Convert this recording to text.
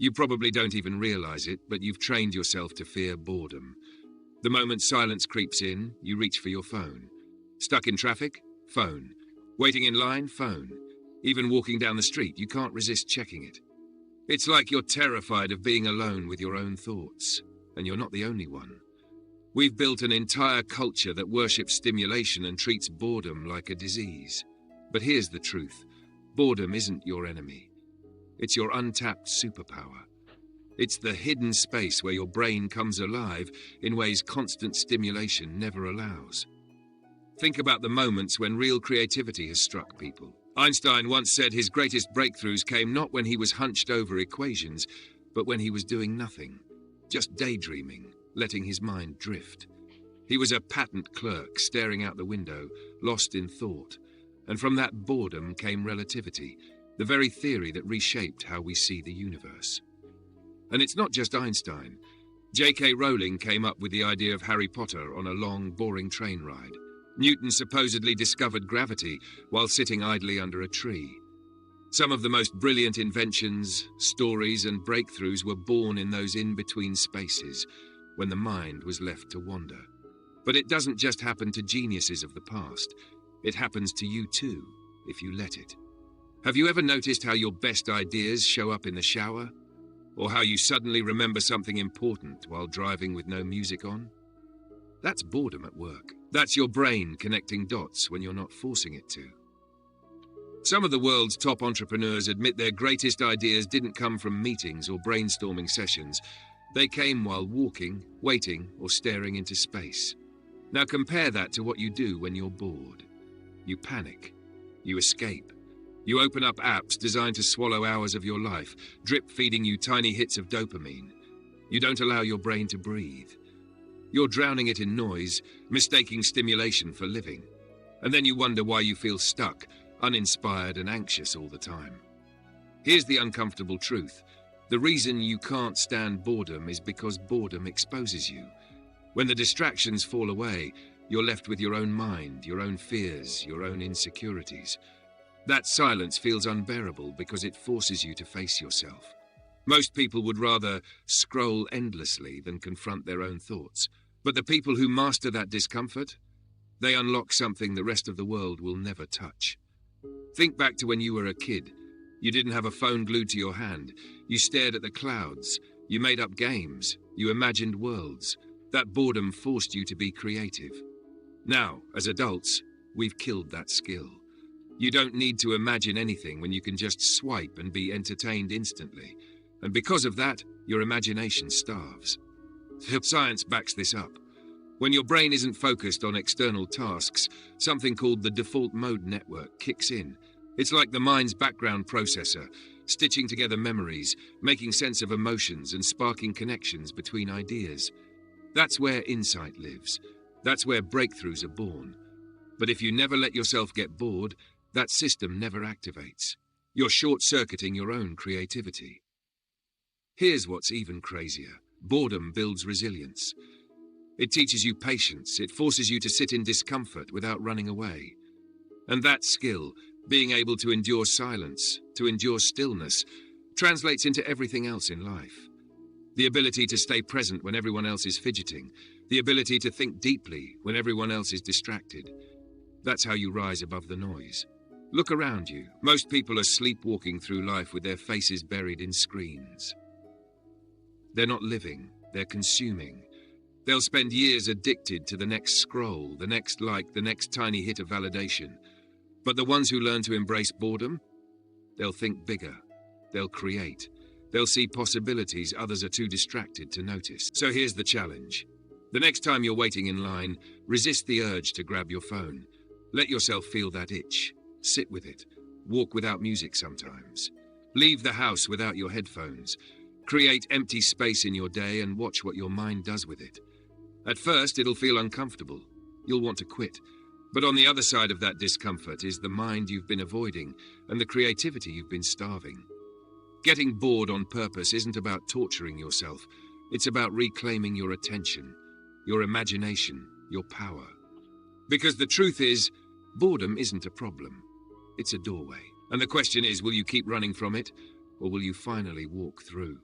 You probably don't even realize it, but you've trained yourself to fear boredom. The moment silence creeps in, you reach for your phone. Stuck in traffic? Phone. Waiting in line? Phone. Even walking down the street, you can't resist checking it. It's like you're terrified of being alone with your own thoughts, and you're not the only one. We've built an entire culture that worships stimulation and treats boredom like a disease. But here's the truth. Boredom isn't your enemy. It's your untapped superpower. It's the hidden space where your brain comes alive in ways constant stimulation never allows. Think about the moments when real creativity has struck people. Einstein once said his greatest breakthroughs came not when he was hunched over equations, but when he was doing nothing, just daydreaming, letting his mind drift. He was a patent clerk staring out the window, lost in thought, and from that boredom came relativity, the very theory that reshaped how we see the universe. And it's not just Einstein. J.K. Rowling came up with the idea of Harry Potter on a long, boring train ride. Newton supposedly discovered gravity while sitting idly under a tree. Some of the most brilliant inventions, stories, and breakthroughs were born in those in-between spaces, when the mind was left to wander. But it doesn't just happen to geniuses of the past. It happens to you too, if you let it. Have you ever noticed how your best ideas show up in the shower? Or how you suddenly remember something important while driving with no music on? That's boredom at work. That's your brain connecting dots when you're not forcing it to. Some of the world's top entrepreneurs admit their greatest ideas didn't come from meetings or brainstorming sessions. They came while walking, waiting, or staring into space. Now compare that to what you do when you're bored. You panic. You escape. You open up apps designed to swallow hours of your life, drip-feeding you tiny hits of dopamine. You don't allow your brain to breathe. You're drowning it in noise, mistaking stimulation for living. And then you wonder why you feel stuck, uninspired and anxious all the time. Here's the uncomfortable truth. The reason you can't stand boredom is because boredom exposes you. When the distractions fall away, you're left with your own mind, your own fears, your own insecurities. That silence feels unbearable because it forces you to face yourself. Most people would rather scroll endlessly than confront their own thoughts. But the people who master that discomfort, they unlock something the rest of the world will never touch. Think back to when you were a kid. You didn't have a phone glued to your hand. You stared at the clouds. You made up games. You imagined worlds. That boredom forced you to be creative. Now, as adults, we've killed that skill. You don't need to imagine anything when you can just swipe and be entertained instantly. And because of that, your imagination starves. Science backs this up. When your brain isn't focused on external tasks, something called the default mode network kicks in. It's like the mind's background processor, stitching together memories, making sense of emotions, and sparking connections between ideas. That's where insight lives. That's where breakthroughs are born. But if you never let yourself get bored, that system never activates. You're short-circuiting your own creativity. Here's what's even crazier. Boredom builds resilience. It teaches you patience. It forces you to sit in discomfort without running away. And that skill, being able to endure silence, to endure stillness, translates into everything else in life. The ability to stay present when everyone else is fidgeting. The ability to think deeply when everyone else is distracted. That's how you rise above the noise. Look around you. Most people are sleepwalking through life with their faces buried in screens. They're not living, they're consuming. They'll spend years addicted to the next scroll, the next like, the next tiny hit of validation. But the ones who learn to embrace boredom, they'll think bigger. They'll create. They'll see possibilities others are too distracted to notice. So here's the challenge. The next time you're waiting in line, resist the urge to grab your phone. Let yourself feel that itch. Sit with it. Walk without music sometimes. Leave the house without your headphones. Create empty space in your day and watch what your mind does with it. At first, it'll feel uncomfortable. You'll want to quit. But on the other side of that discomfort is the mind you've been avoiding and the creativity you've been starving. Getting bored on purpose isn't about torturing yourself. It's about reclaiming your attention, your imagination, your power. Because the truth is, boredom isn't a problem. It's a doorway. And the question is, will you keep running from it, or will you finally walk through?